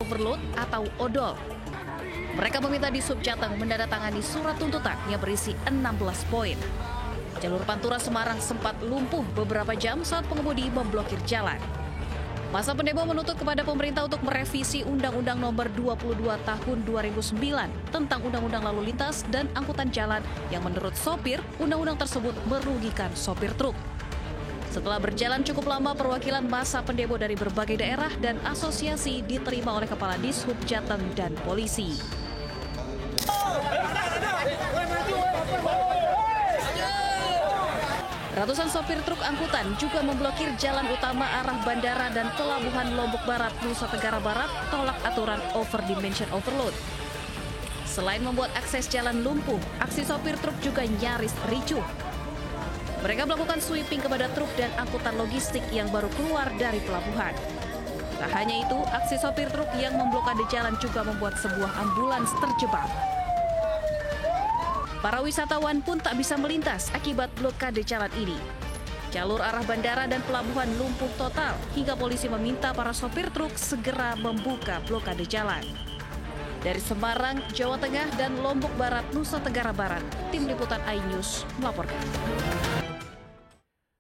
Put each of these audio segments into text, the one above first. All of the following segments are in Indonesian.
overload atau odol. Mereka meminta Dishub Jateng menandatangani surat tuntutan yang berisi 16 poin. Jalur Pantura Semarang sempat lumpuh beberapa jam saat pengemudi memblokir jalan. Masa pendemo menuntut kepada pemerintah untuk merevisi Undang-Undang Nomor 22 Tahun 2009 tentang Undang-Undang Lalu Lintas dan Angkutan Jalan yang menurut sopir, undang-undang tersebut merugikan sopir truk. Setelah berjalan cukup lama, perwakilan masa pendemo dari berbagai daerah dan asosiasi diterima oleh Kepala Dishub Jateng dan polisi. Ratusan sopir truk angkutan juga memblokir jalan utama arah bandara dan pelabuhan Lombok Barat, Nusa Tenggara Barat, tolak aturan over-dimension overload. Selain membuat akses jalan lumpuh, aksi sopir truk juga nyaris ricuh. Mereka melakukan sweeping kepada truk dan angkutan logistik yang baru keluar dari pelabuhan. Tak hanya itu, aksi sopir truk yang memblokade jalan juga membuat sebuah ambulans terjebak. Para wisatawan pun tak bisa melintas akibat blokade jalan ini. Jalur arah bandara dan pelabuhan lumpuh total hingga polisi meminta para sopir truk segera membuka blokade jalan. Dari Semarang, Jawa Tengah dan Lombok Barat, Nusa Tenggara Barat, Tim Liputan iNews melaporkan.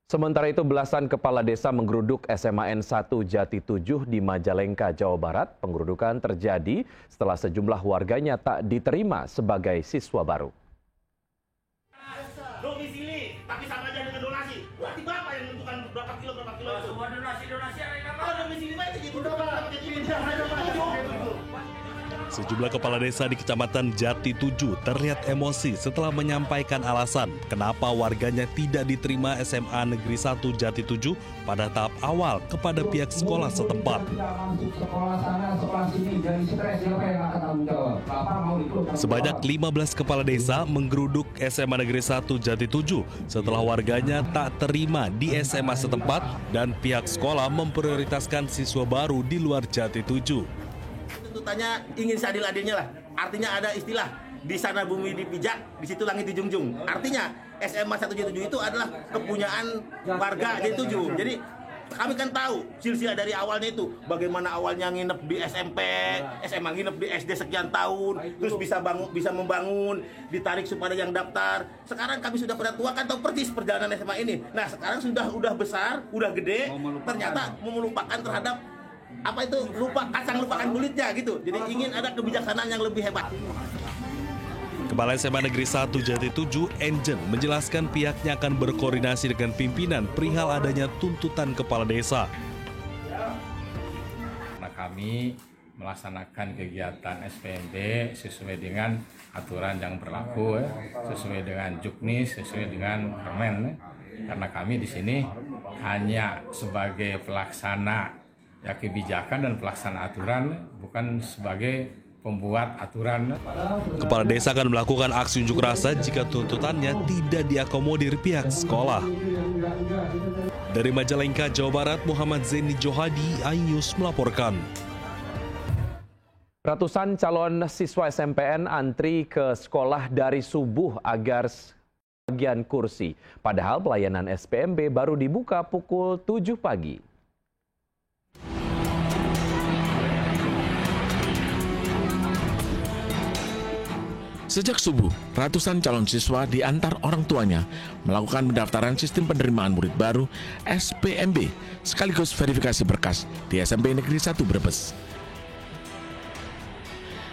Sementara itu, belasan kepala desa menggeruduk SMA N1 Jati 7 di Majalengka, Jawa Barat. Penggerudukan terjadi setelah sejumlah warganya tak diterima sebagai siswa baru. Domisili, tapi sama aja dengan donasi. Berarti Bapak yang menentukan berapa kilo itu. Semua donasi ada yang apa? Domisili Pak itu Sejumlah kepala desa di Kecamatan Jati 7 terlihat emosi setelah menyampaikan alasan kenapa warganya tidak diterima SMA Negeri 1 Jati 7 pada tahap awal kepada pihak sekolah setempat. Sebanyak 15 kepala desa menggeruduk SMA Negeri 1 Jati 7 setelah warganya tak terima di SMA setempat dan pihak sekolah memprioritaskan siswa baru di luar Jati 7. Tuntutannya ingin seadil-adilnya lah. Artinya ada istilah di sana bumi dipijak, di situ langit dijunjung. Artinya SMA 177 itu adalah kepunyaan warga Jati 7. Jadi kami kan tahu silsilah dari awalnya itu bagaimana awalnya nginep di SMP, SMA nginep di SD sekian tahun, terus bisa membangun, ditarik supaya yang daftar. Sekarang kami sudah pada tua kan tahu persis perjalanan SMA ini. Nah sekarang udah besar, udah gede, ternyata melupakan terhadap apa itu lupakan kulitnya gitu. Jadi ingin ada kebijaksanaan yang lebih hebat. Kepala SMA Negeri 1 Jati 7, Enjen, menjelaskan pihaknya akan berkoordinasi dengan pimpinan perihal adanya tuntutan kepala desa. Karena kami melaksanakan kegiatan SPMB sesuai dengan aturan yang berlaku, sesuai dengan Juknis, sesuai dengan Permen. Karena kami di sini hanya sebagai pelaksana kebijakan dan pelaksana aturan, bukan sebagai pembuat aturan. Kepala desa akan melakukan aksi unjuk rasa jika tuntutannya tidak diakomodir pihak sekolah. Dari Majalengka, Jawa Barat, Muhammad Zaini Johadi, iNews melaporkan. Ratusan calon siswa SMPN antri ke sekolah dari subuh agar bagian kursi. Padahal pelayanan SPMB baru dibuka pukul 7 pagi. Sejak subuh, ratusan calon siswa diantar orang tuanya melakukan pendaftaran sistem penerimaan murid baru SPMB sekaligus verifikasi berkas di SMP Negeri 1 Brebes.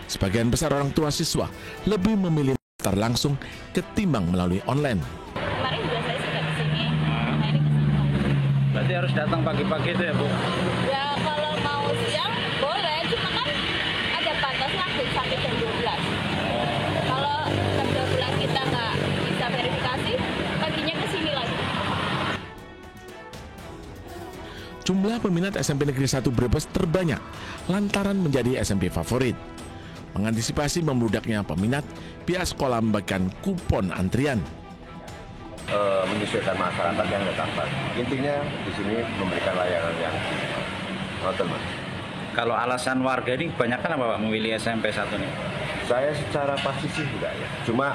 Sebagian besar orang tua siswa lebih memilih daftar langsung ketimbang melalui online. Kemarin juga saya sudah ke sini, nah ini ke sini. Berarti harus datang pagi-pagi itu ya, Bu? Ya kalau mau siang boleh, cuma kan ada batasnya sampai jam 12. Kalau jam 12 kita nggak bisa verifikasi, paginya ke sini lagi. Jumlah peminat SMP Negeri 1 Brebes terbanyak lantaran menjadi SMP favorit. Mengantisipasi membludaknya peminat, pihak sekolah membagikan kupon antrian. Menyesuaikan masyarakat yang datang. Intinya di sini memberikan layanan yang otomatis. Kalau alasan warga ini kebanyakan apa Pak memilih SMP 1 ini? Saya secara pasti sih enggak ya. Cuma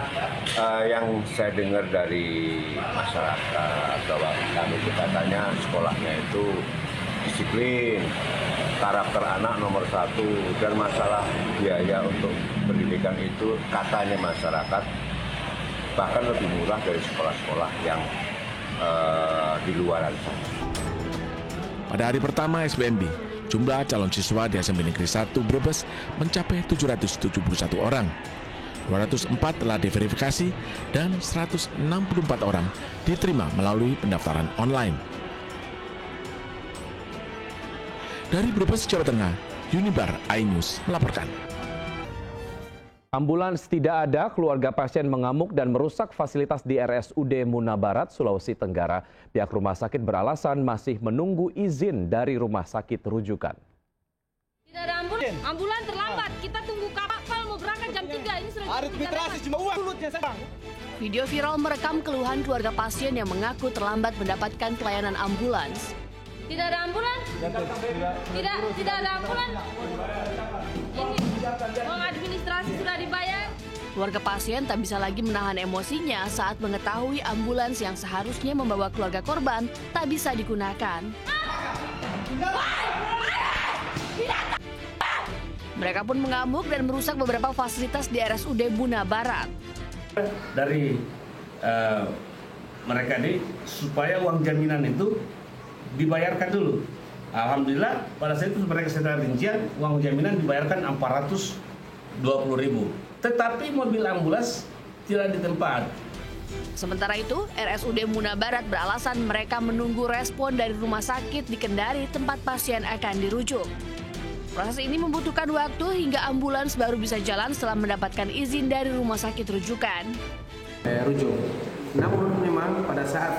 yang saya dengar dari masyarakat bahwa kami katanya sekolahnya itu disiplin, karakter anak nomor satu, dan masalah biaya untuk pendidikan itu katanya masyarakat bahkan lebih murah dari sekolah-sekolah yang di luaran sana. Pada hari pertama SPMB, jumlah calon siswa di SMP Negeri 1 Brebes mencapai 771 orang. 204 telah diverifikasi dan 164 orang diterima melalui pendaftaran online. Dari Brebes, Jawa Tengah, Unibar iNews melaporkan. Ambulans tidak ada, keluarga pasien mengamuk dan merusak fasilitas di RSUD Muna Barat, Sulawesi Tenggara. Pihak rumah sakit beralasan masih menunggu izin dari rumah sakit rujukan. Tidak ada ambulan. Ambulan terlambat. Kita tunggu kapal mau berangkat jam 3. Ini sudah administrasi cuma uang mulutnya sayang. Video viral merekam keluhan keluarga pasien yang mengaku terlambat mendapatkan pelayanan ambulans. Tidak ada ambulan. Tidak ada ambulan. Ini uang administrasi sudah dibayar. Keluarga pasien tak bisa lagi menahan emosinya saat mengetahui ambulans yang seharusnya membawa keluarga korban tak bisa digunakan. Mereka pun mengamuk dan merusak beberapa fasilitas di RSUD Muna Barat. Dari mereka ini supaya uang jaminan itu dibayarkan dulu. Alhamdulillah pada saat itu mereka secara rincian uang jaminan dibayarkan 420.000. Tetapi mobil ambulans tidak di tempat. Sementara itu, RSUD Muna Barat beralasan mereka menunggu respon dari rumah sakit di Kendari tempat pasien akan dirujuk. Proses ini membutuhkan waktu hingga ambulans baru bisa jalan setelah mendapatkan izin dari rumah sakit rujukan. Rujuk. Namun memang pada saat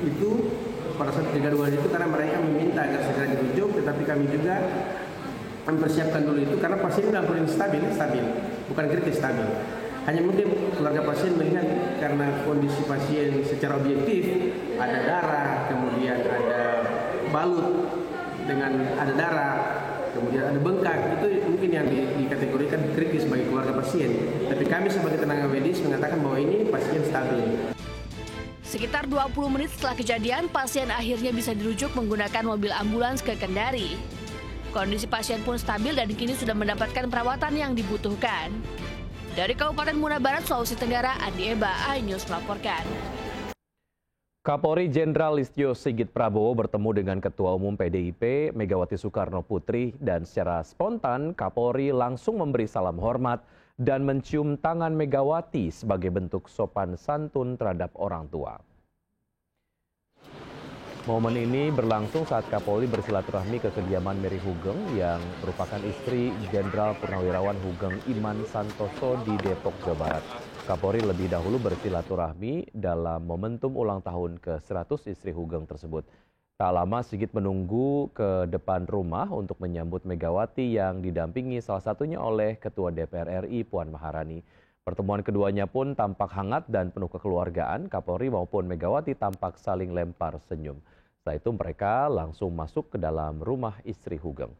itu, pada saat kegaduhan itu karena mereka meminta agar segera dirujuk, tetapi kami juga mempersiapkan dulu itu karena pasien dalam kondisi stabil, bukan kritis stabil. Hanya mungkin keluarga pasien melihat karena kondisi pasien secara objektif ada darah, kemudian ada balut dengan ada darah, kemudian ada bengkak, itu mungkin yang dikategorikan kritis bagi keluarga pasien. Tapi kami sebagai tenaga medis mengatakan bahwa ini pasien stabil. Sekitar 20 menit setelah kejadian, pasien akhirnya bisa dirujuk menggunakan mobil ambulans ke Kendari. Kondisi pasien pun stabil dan kini sudah mendapatkan perawatan yang dibutuhkan. Dari Kabupaten Muna Barat, Sulawesi Tenggara, Andi Eba, iNews melaporkan. Kapolri Jenderal Listio Sigit Prabowo bertemu dengan Ketua Umum PDIP Megawati Soekarno Putri dan secara spontan Kapolri langsung memberi salam hormat dan mencium tangan Megawati sebagai bentuk sopan santun terhadap orang tua. Momen ini berlangsung saat Kapolri bersilaturahmi ke kediaman Mary Hugeng yang merupakan istri Jenderal Purnawirawan Hugeng Iman Santoso di Depok, Jawa Barat. Kapolri lebih dahulu bersilaturahmi dalam momentum ulang tahun ke-100 istri Hugeng tersebut. Tak lama Sigit menunggu ke depan rumah untuk menyambut Megawati yang didampingi salah satunya oleh Ketua DPR RI Puan Maharani. Pertemuan keduanya pun tampak hangat dan penuh kekeluargaan. Kapolri maupun Megawati tampak saling lempar senyum. Setelah itu mereka langsung masuk ke dalam rumah istri Hugeng.